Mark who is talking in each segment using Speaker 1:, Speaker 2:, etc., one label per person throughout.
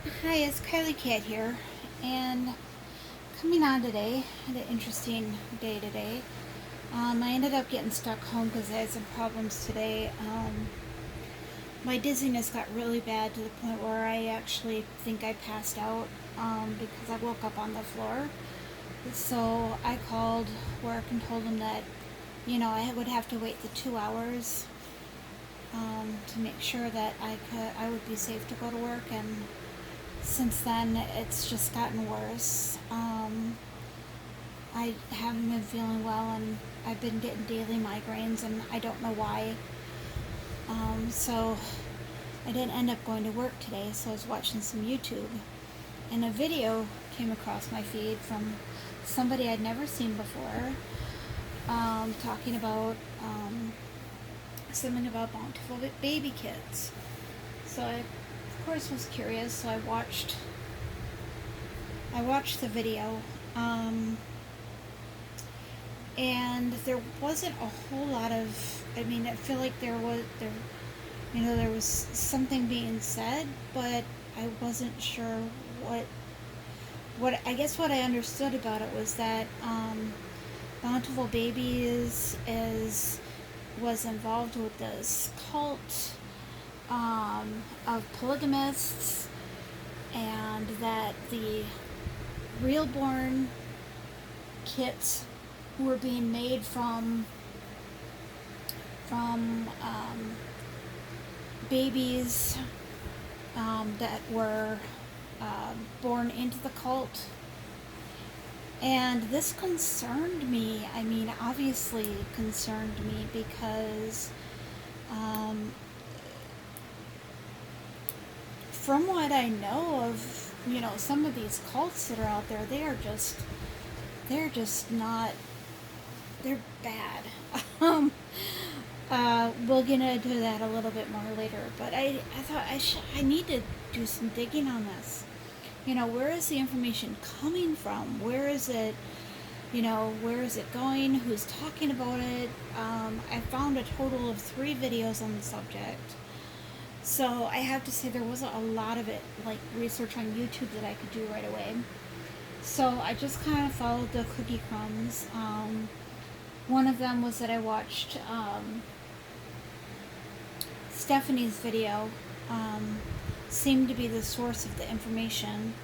Speaker 1: Hi, it's Kylie Cat here, and coming on today, I had an interesting day today. I ended up getting stuck home because I had some problems today. My dizziness got really bad to the point where I actually think I passed out because I woke up on the floor. So I called work and told them that, I would have to wait the 2 hours to make sure that I would be safe to go to work, and since then it's just gotten worse. I haven't been feeling well, and I've been getting daily migraines, and I don't know why. So I didn't end up going to work today, so I was watching some YouTube, and a video came across my feed from somebody I'd never seen before, talking about something about Bountiful baby kits. So I, of course, was curious. So I watched the video, and there wasn't a whole lot of. I mean, I feel like there was something being said, but I wasn't sure what. What I guess what I understood about it was that Bountiful Babies is was involved with this cult of polygamists, and that the real born kits were being made from babies that were born into the cult. And this concerned me. I mean, obviously concerned me because um, from what I know of, some of these cults that are out there, they're just not, they're bad. um, we'll get into that a little bit more later, but I thought I need to do some digging on this. Where is the information coming from? Where is it going? Who's talking about it? I found a total of 3 videos on the subject. So I have to say there wasn't a lot of it, like research on YouTube, that I could do right away. So I just kind of followed the cookie crumbs. One of them was that I watched Stephanie's video. Seemed to be the source of the information.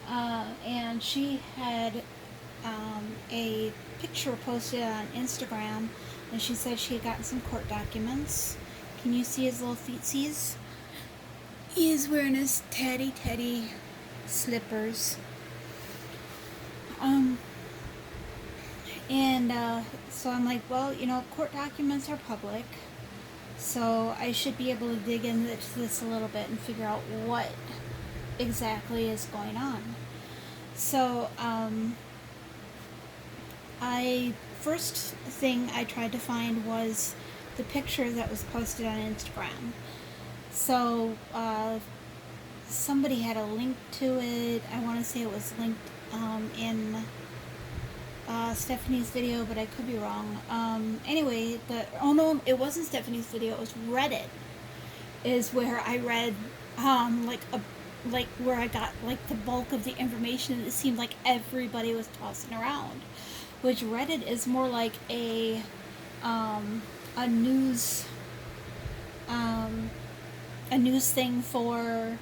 Speaker 1: And she had a picture posted on Instagram, and she said she had gotten some court documents. Can you see his little feetsies? He is wearing his teddy slippers. And so I'm like, well, court documents are public, so I should be able to dig into this a little bit and figure out what exactly is going on. So, first thing I tried to find was the picture that was posted on Instagram. So, somebody had a link to it. I want to say it was linked in Stephanie's video, but I could be wrong. Anyway, oh no, it wasn't Stephanie's video. It was Reddit. Is where I read like where I got like the bulk of the information. It seemed like everybody was tossing around, which Reddit is more like a news a news thing for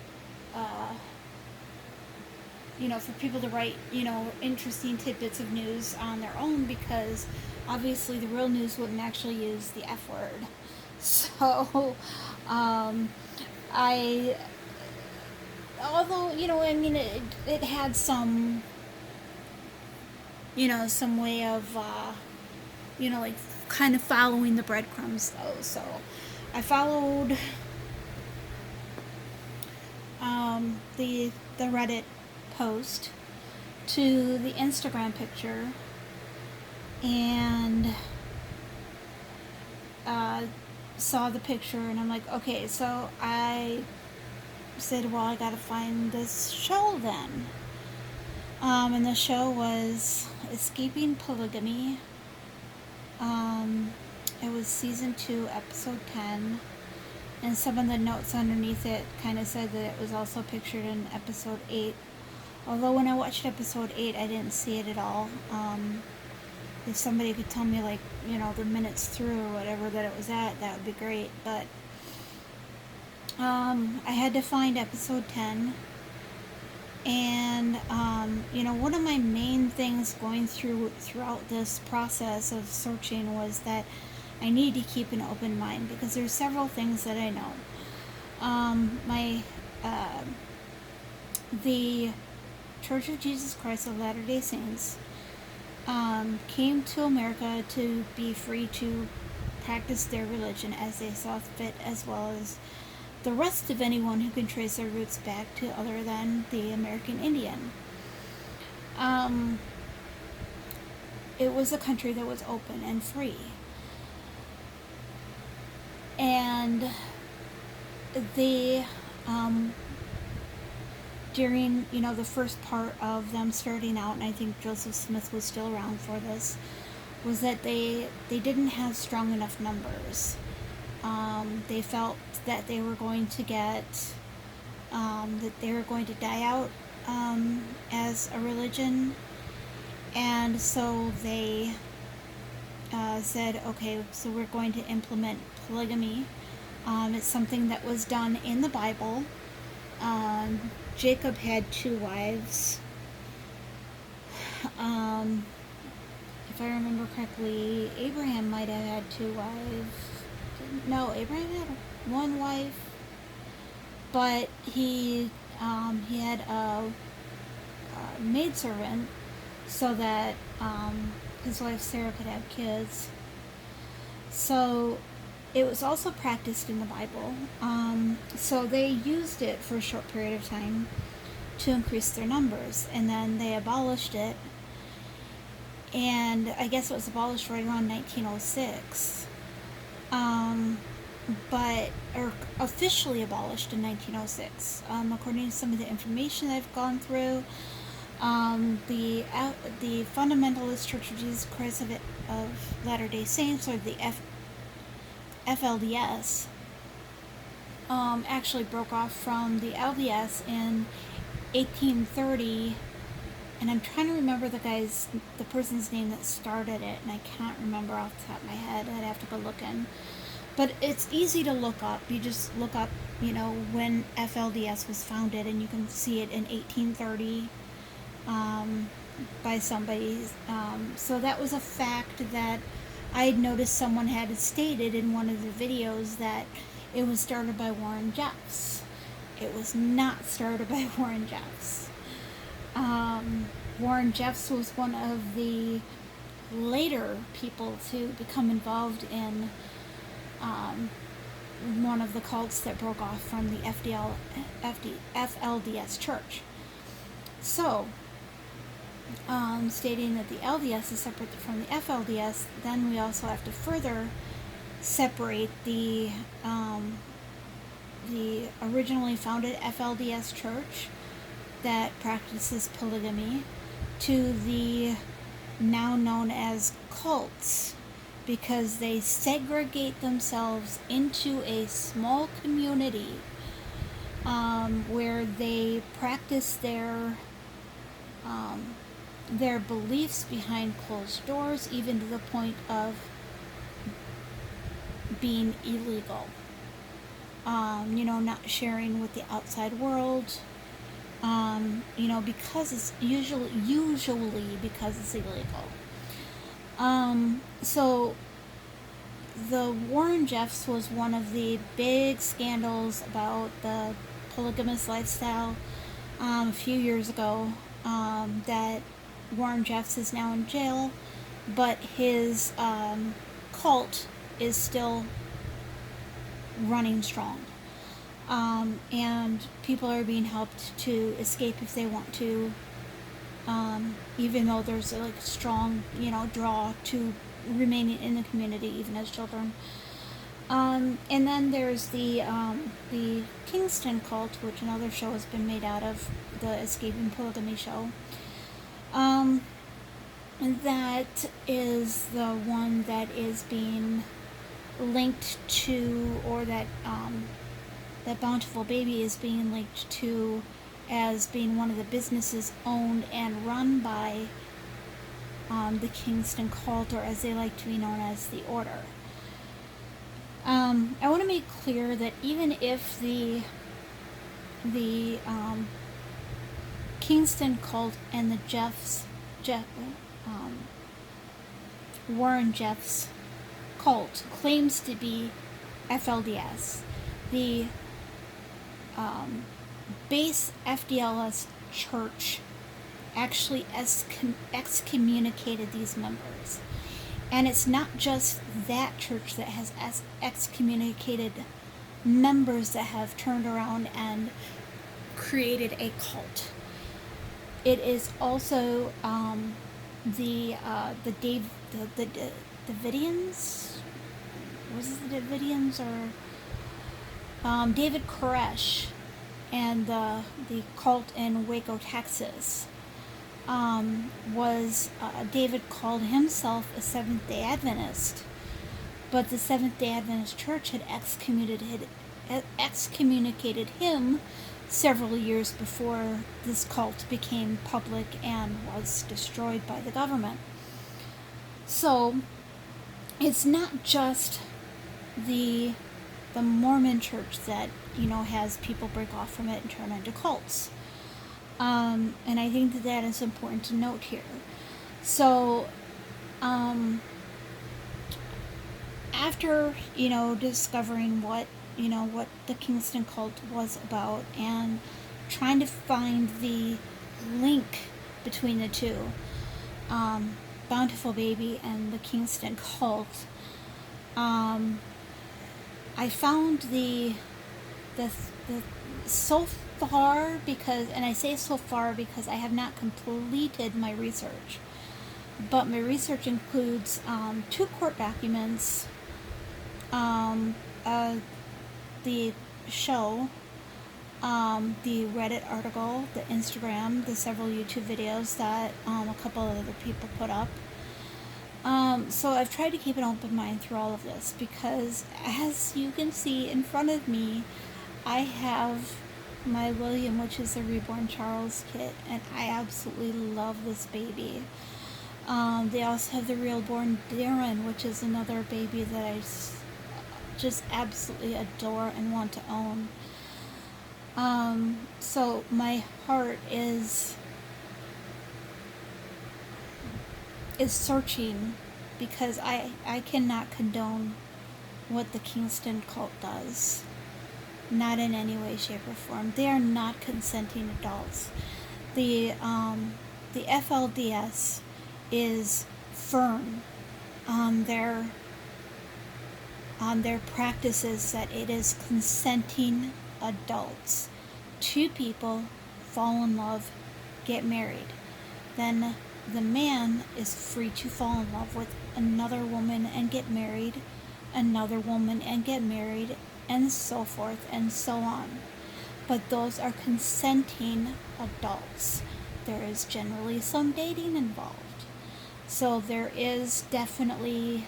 Speaker 1: for people to write interesting tidbits of news on their own, because obviously the real news wouldn't actually use the F word. So I although I mean it had some some way of like kind of following the breadcrumbs, though. So I followed the Reddit post to the Instagram picture, and saw the picture, and I'm like, okay. So I said, well, I gotta find this show then. And the show was Escaping Polygamy. It was season 2, episode 10. And some of the notes underneath it kind of said that it was also pictured in episode 8. Although when I watched episode 8, I didn't see it at all. If somebody could tell me, like, the minutes through or whatever that it was at, that would be great. But I had to find episode 10. And, one of my main things going throughout this process of searching was that I need to keep an open mind, because there's several things that I know. The Church of Jesus Christ of Latter-day Saints came to America to be free to practice their religion as they saw fit, as well as the rest of anyone who can trace their roots back to other than the American Indian. It was a country that was open and free. And they, during, the first part of them starting out, and I think Joseph Smith was still around for this, was that they didn't have strong enough numbers. They felt that they were going to die out as a religion, and so they said, okay, so we're going to implement polygamy. It's something that was done in the Bible. Jacob had 2 wives. If I remember correctly, Abraham might have had 2 wives. No, Abraham had 1 wife, but he had a maidservant so that his wife Sarah could have kids. So it was also practiced in the Bible. So they used it for a short period of time to increase their numbers, and then they abolished it. And I guess it was abolished right around 1906. Or officially abolished in 1906. According to some of the information I've gone through, the Fundamentalist Church of Jesus Christ of Latter-day Saints, or the FLDS, actually broke off from the LDS in 1830, and I'm trying to remember the person's name that started it, and I can't remember off the top of my head. I'd have to go looking. But it's easy to look up. You just look up, when FLDS was founded, and you can see it in 1830 by somebody. So that was a fact that I had noticed someone had stated in one of the videos, that it was started by Warren Jeffs. It was not started by Warren Jeffs. Warren Jeffs was one of the later people to become involved in one of the cults that broke off from the FLDS church. So, stating that the LDS is separate from the FLDS, then we also have to further separate the originally founded FLDS church that practices polygamy to the now known as cults, because they segregate themselves into a small community where they practice their beliefs behind closed doors, even to the point of being illegal. Not sharing with the outside world, because it's usually because it's illegal. So the Warren Jeffs was one of the big scandals about the polygamous lifestyle a few years ago, that Warren Jeffs is now in jail, but his cult is still running strong. And people are being helped to escape if they want to, even though there's a strong, draw to remaining in the community even as children. And then there's the Kingston cult, which another show has been made out of, the Escaping Polygamy show. That is the one that is being linked to, or that that Bountiful Baby is being linked to as being one of the businesses owned and run by the Kingston cult, or as they like to be known as, the Order. I want to make clear that even if the Kingston cult and the Warren Jeffs cult claims to be FLDS, the base FDLS church actually excommunicated these members. And it's not just that church that has excommunicated members that have turned around and created a cult. It is also the Davidians. Was it the Davidians, or David Koresh and the cult in Waco, Texas? David called himself a Seventh-day Adventist, but the Seventh-day Adventist Church had excommunicated him several years before this cult became public and was destroyed by the government. So it's not just the Mormon church that, has people break off from it and turn into cults. And I think that is important to note here. So, after, discovering what the Kingston cult was about and trying to find the link between the two, Bountiful Baby and the Kingston cult, I found the so far, and I say so far because I have not completed my research, but my research includes 2 court documents, the show, the Reddit article, the Instagram, the several YouTube videos that a couple of other people put up. So I've tried to keep an open mind through all of this, because as you can see in front of me, I have my William, which is the Reborn Charles kit, and I absolutely love this baby. They also have the Realborn Darren, which is another baby that I just absolutely adore and want to own. So my heart is searching, because I cannot condone what the Kingston cult does. Not in any way, shape, or form. They are not consenting adults. The FLDS is firm on their practices that it is consenting adults. 2 people fall in love, get married. Then the man is free to fall in love with another woman and get married, another woman and get married, and so forth and so on. But those are consenting adults. There is generally some dating involved. So there is definitely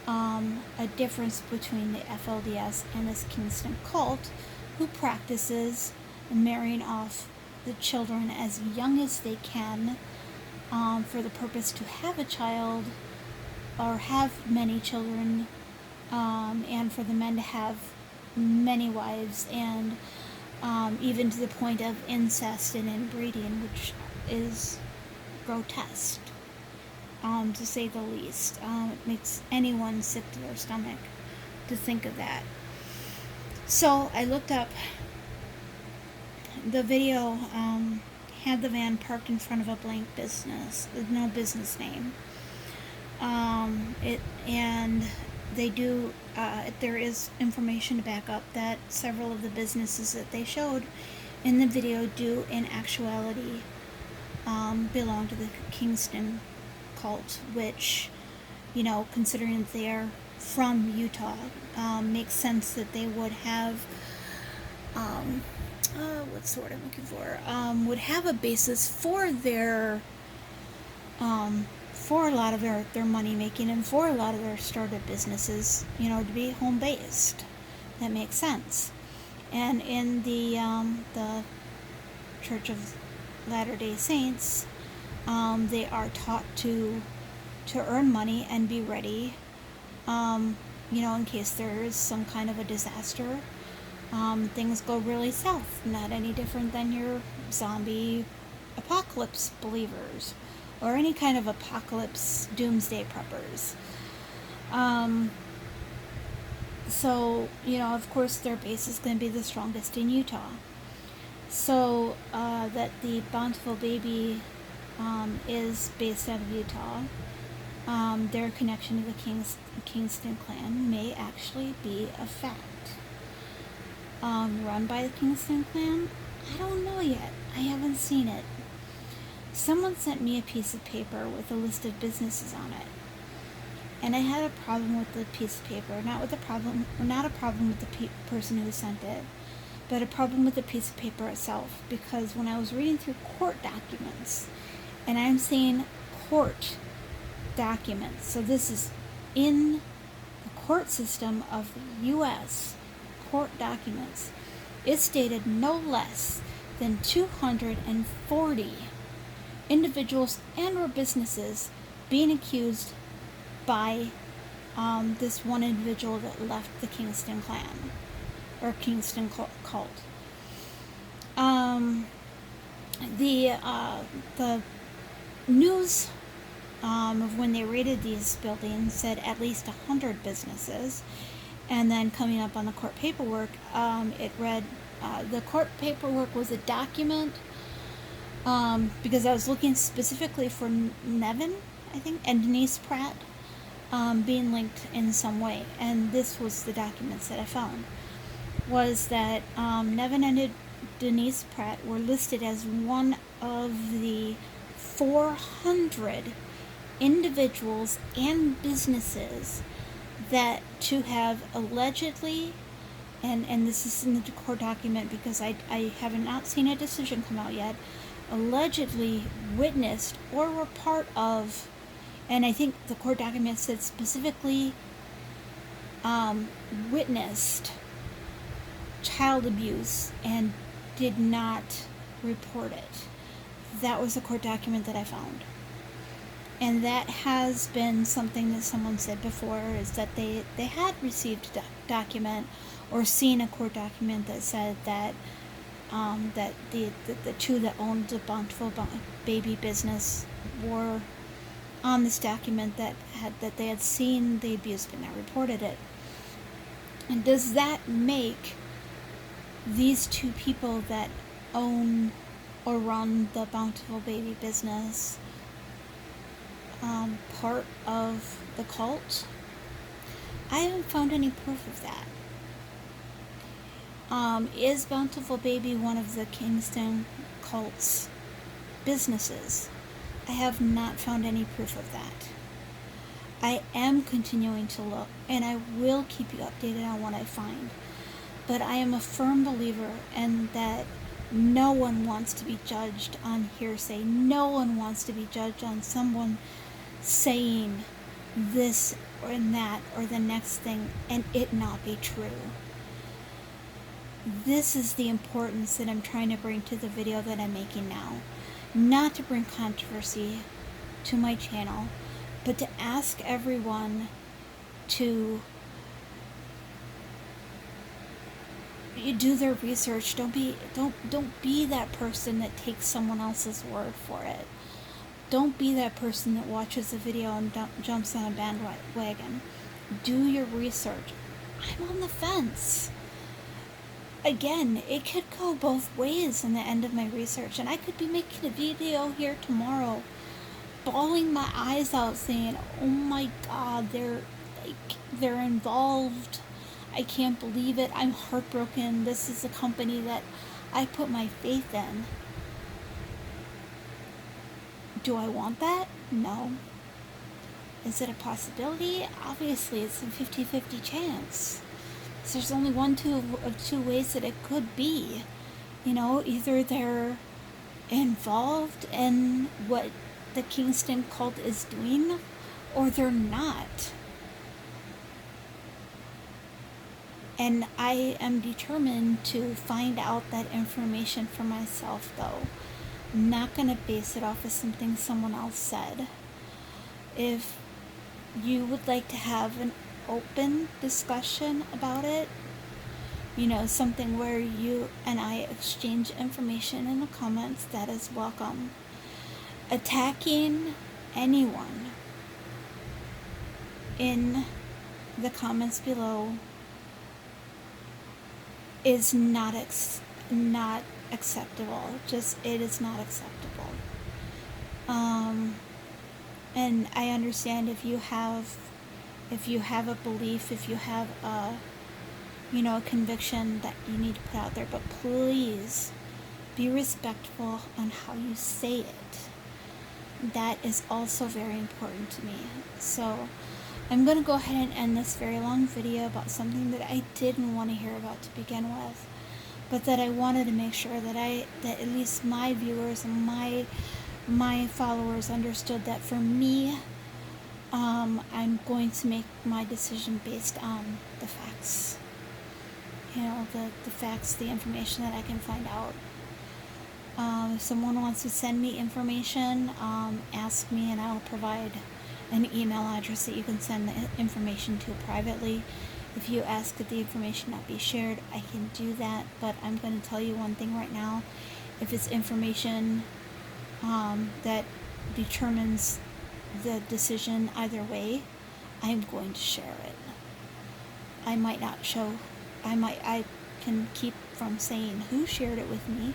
Speaker 1: a difference between the FLDS and this Kingston cult, who practices marrying off the children as young as they can, for the purpose to have a child or have many children, and for the men to have many wives, and even to the point of incest and inbreeding, which is grotesque, to say the least. It makes anyone sick to their stomach to think of that. So I looked up the video, had the van parked in front of a blank business with no business name. And they do, there is information to back up that several of the businesses that they showed in the video do in actuality belong to the Kingston cult, which, considering that they are from Utah, makes sense that they would have, what's the word I'm looking for, would have a basis for their for a lot of their money making and for a lot of their startup businesses, to be home based. That makes sense. And in the Church of Latter-day Saints, they are taught to earn money and be ready, in case there is some kind of a disaster. Things go really south. Not any different than your zombie apocalypse believers or any kind of apocalypse doomsday preppers. So, of course, their base is going to be the strongest in Utah. So, that the Bountiful baby is based out of Utah. Their connection to the Kingston clan may actually be a fact. Run by the Kingston clan? I don't know yet. I haven't seen it. Someone sent me a piece of paper with a list of businesses on it. And I had a problem with the piece of paper. Not a problem with the person who sent it, but a problem with the piece of paper itself. Because when I was reading through court documents, and I'm seeing court documents, so this is in the court system of the U.S. court documents, it stated no less than 240 individuals and or businesses being accused by this one individual that left the Kingston clan or Kingston cult. The news of when they raided these buildings said at least 100 businesses, and then coming up on the court paperwork, it read the court paperwork was a document, because I was looking specifically for Nevin, I think, and Denise Pratt being linked in some way, and this was the documents that I found, was that Nevin and Denise Pratt were listed as one of the 400 individuals and businesses that to have allegedly, and this is in the court document because I have not seen a decision come out yet, allegedly witnessed or were part of, and I think the court document said specifically witnessed child abuse and did not report it. That was a court document that I found. And that has been something that someone said before, is that they had received a document or seen a court document that said that that the two that owned the Bountiful baby business were on this document that they had seen the abuse but not reported it. And does that make these two people that own or run the Bountiful baby business part of the cult? I haven't found any proof of that. Is Bountiful baby one of the Kingston cult's businesses? I have not found any proof of that. I am continuing to look, and I will keep you updated on what I find. But I am a firm believer in that no one wants to be judged on hearsay. No one wants to be judged on someone saying this or that or the next thing and it not be true. This is the importance that I'm trying to bring to the video that I'm making now. Not to bring controversy to my channel, but to ask everyone to do their research. Don't be that person that takes someone else's word for it. Don't be that person that watches a video and jumps on a bandwagon. Do your research. I'm on the fence. Again, it could go both ways in the end of my research, and I could be making a video here tomorrow bawling my eyes out saying, oh my god, they're involved. I can't believe it. I'm heartbroken. This is a company that I put my faith in. Do I want that? No. Is it a possibility? Obviously, it's a 50-50 chance. So there's only two ways that it could be. Either they're involved in what the Kingston cult is doing, or they're not. And I am determined to find out that information for myself, though. I'm not going to base it off of something someone else said. If you would like to have an open discussion about it, something where you and I exchange information in the comments, that is welcome. Attacking anyone in the comments below is not acceptable. It is not acceptable. And I understand if you have a belief, if you have a conviction that you need to put out there, but please be respectful on how you say it. That is also very important to me. So I'm going to go ahead and end this very long video about something that I didn't want to hear about to begin with, but that I wanted to make sure that at least my viewers and my followers understood that for me, I'm going to make my decision based on the facts. The facts, the information that I can find out. If someone wants to send me information, ask me and I will provide an email address that you can send the information to privately. If you ask that the information not be shared, I can do that, but I'm going to tell you one thing right now. If it's information that determines the decision either way, I'm going to share it. I might not show, I can keep from saying who shared it with me,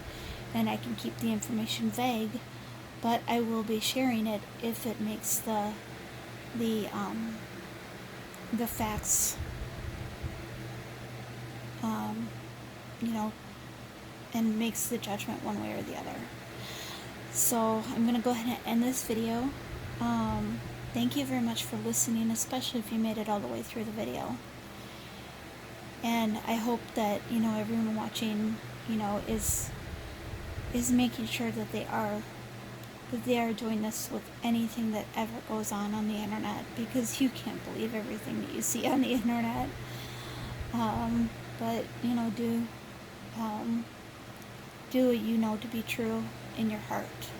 Speaker 1: and I can keep the information vague, but I will be sharing it if it makes the facts, and makes the judgment one way or the other. So I'm going to go ahead and end this video. Thank you very much for listening, especially if you made it all the way through the video. And I hope that, everyone watching, is making sure that they are doing this with anything that ever goes on the internet, because you can't believe everything that you see on the internet. But, do what you know to be true in your heart.